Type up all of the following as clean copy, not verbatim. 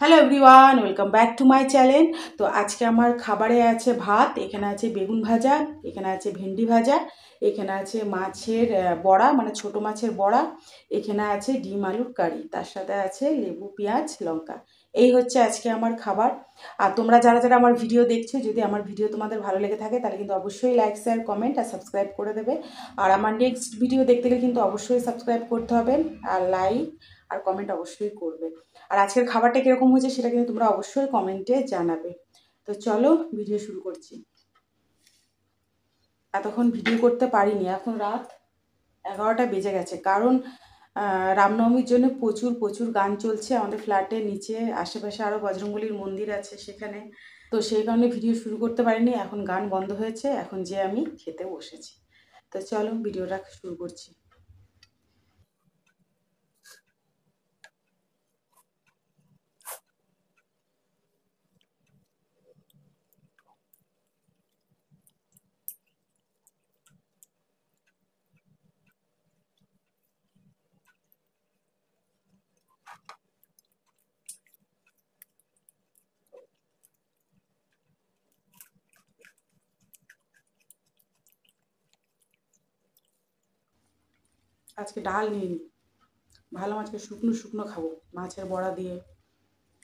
Hello everyone, welcome back to my channel. তো আজকে আমার খাবারে আছে ভাত, এখানে আছে বেগুন ভাজা, এখানে আছে ভেন্ডি ভাজা, এখানে আছে মাছের বড়া মানে ছোট মাছের বড়া, এখানে আছে ডিম আলুর কারি, তার সাথে আছে লেবু পেঁয়াজ লঙ্কা। এই হচ্ছে আজকে আমার খাবার। আর তোমরা যারা যারা আমার ভিডিও দেখছো, যদি আমার ভিডিও তোমাদের ভালো লেগে থাকে তাহলে কিন্তু অবশ্যই লাইক শেয়ার কমেন্ট আর সাবস্ক্রাইব করে দেবে। আর আমার নেক্সট ভিডিও দেখতে গেলে কিন্তু অবশ্যই সাবস্ক্রাইব করতে হবে, আর লাইক আর কমেন্ট অবশ্যই করবে। আর আজকের খাবারটা কীরকম হয়েছে সেটা কিন্তু তোমরা অবশ্যই কমেন্টে জানাবে। তো চলো ভিডিও শুরু করছি। এতক্ষণ ভিডিও করতে পারিনি, এখন রাত 11টা বেজে গেছে, কারণ রামনবমীর জন্য প্রচুর প্রচুর গান চলছে আমাদের ফ্ল্যাটের নিচে। আশেপাশে আরও বজরংবলীর মন্দির আছে সেখানে, তো সেই কারণে ভিডিও শুরু করতে পারিনি। এখন গান বন্ধ হয়েছে, এখন যে আমি খেতে বসেছি। তো চলো ভিডিওটা শুরু করছি। আজকে ডাল নিইনি, ভালো আজকে শুকনো শুকনো খাবো, মাছের বড়া দিয়ে,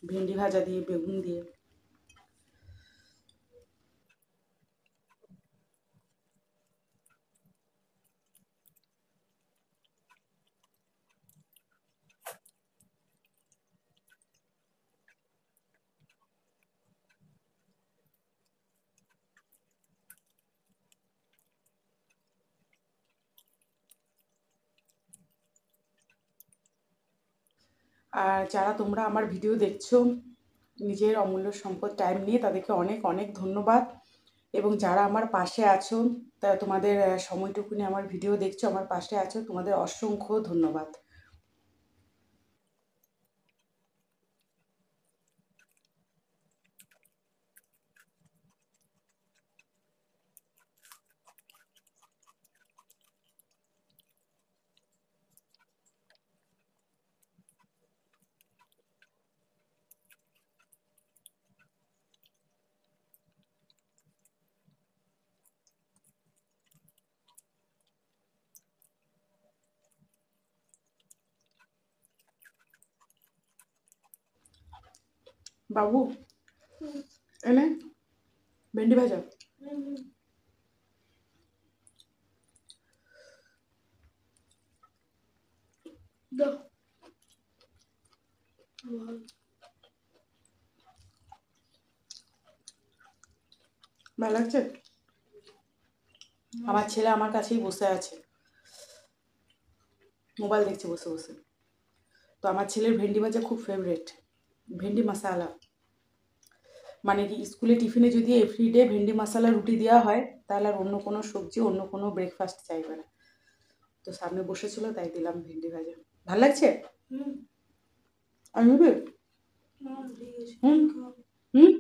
ভেন্ডি ভাজা দিয়ে, বেগুন দিয়ে। আর যারা তোমরা আমার ভিডিও দেখছো নিজের অমূল্য সম্পদ টাইম নিয়ে, তাদেরকে অনেক অনেক ধন্যবাদ। এবং যারা আমার পাশে আছো, তা তোমাদের সময়টুকুনি আমার ভিডিও দেখছো, আমার পাশে আছো, তোমাদের অসংখ্য ধন্যবাদ। বাবু এনে ভেন্ডি ভাজা। ভালো লাগছে? আমার ছেলে আমার কাছেই বসে আছে, মোবাইল দেখছে বসে বসে। তো আমার ছেলের ভেন্ডি ভাজা খুব ফেভারেট, ভেন্ডি মশালা। মানে কি, স্কুলে টিফিনে যদি এভরিডে ভেন্ডি মশালা রুটি দেওয়া হয়, তাহলে আর অন্য কোনো সবজি, অন্য কোনো ব্রেকফাস্ট চাইবে না। তো সামনে বসেছিল তাই দিলাম ভেন্ডি ভাজা। ভাল লাগছে? আমি নেবে? হুম হুম।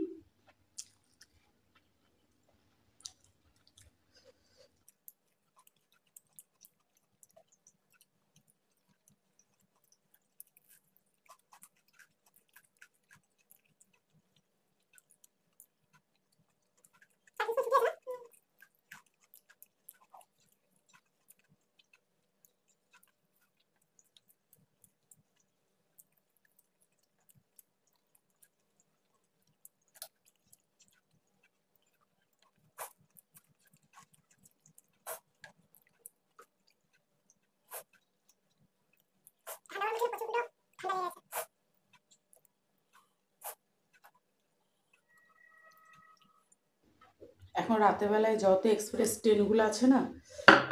এখন রাতেরবেলায় যত এক্সপ্রেস ট্রেনগুলো আছে না,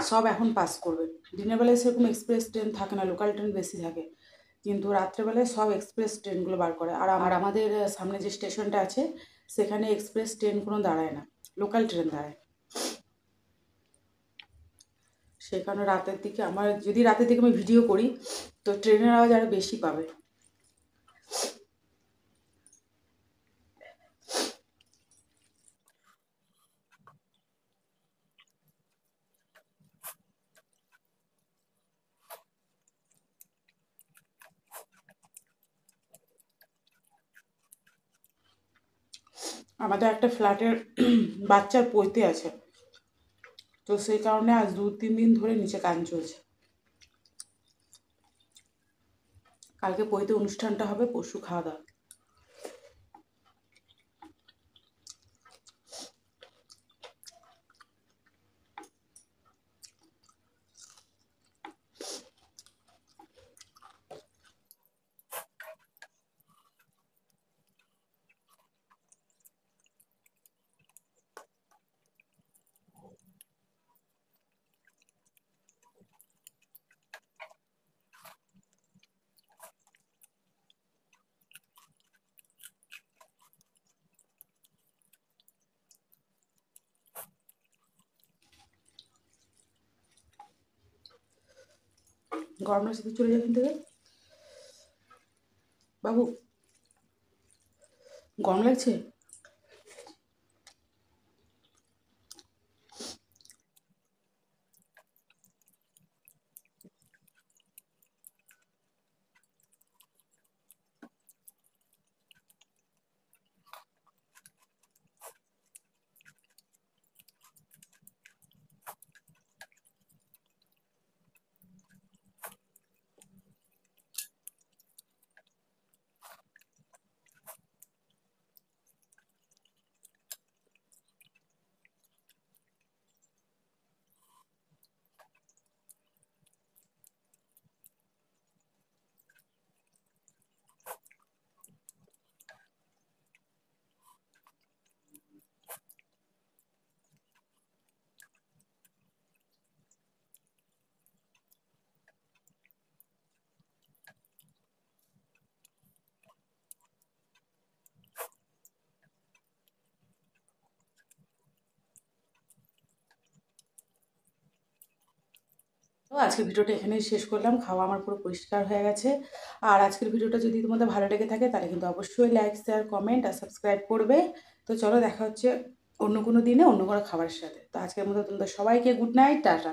সব এখন পাস করবে। দিনের বেলায় সেরকম এক্সপ্রেস ট্রেন থাকে না, লোকাল ট্রেন বেশি থাকে, কিন্তু রাত্রেবেলায় সব এক্সপ্রেস ট্রেনগুলো বার করে। আর আমাদের সামনে যে স্টেশনটা আছে সেখানে এক্সপ্রেস ট্রেন কোনো দাঁড়ায় না, লোকাল ট্রেন দাঁড়ায়। সেই কারণে রাতের দিকে আমার, যদি রাতের দিকে আমি ভিডিও করি, তো ট্রেনের আওয়াজ আরও বেশি পাবে। আমাদের একটা ফ্ল্যাটের বাচ্চার পৈতে আছে, তো সেই কারণে আজ 2-3 দিন ধরে নিচে কান চলছে। কালকে পৈতে অনুষ্ঠানটা হবে, পরশু খাওয়া দাওয়া। গরম লাগছে তো চলে যাবেন থেকে বাবু, গরম লাগছে। তো আজকের ভিডিওটা এখানেই শেষ করলাম। খাওয়া আমার পুরো পরিষ্কার হয়ে গেছে। আর আজকের ভিডিওটা যদি তোমাদের ভালো লেগে থাকে তাহলে কিন্তু অবশ্যই লাইক, শেয়ার, কমেন্ট আর সাবস্ক্রাইব করবে। তো চলো দেখা হচ্ছে অন্য কোনো দিনে অন্য কোনো খাবারের সাথে। তো আজকের মতো তোমাদের সবাইকে গুড নাইট, টাটা।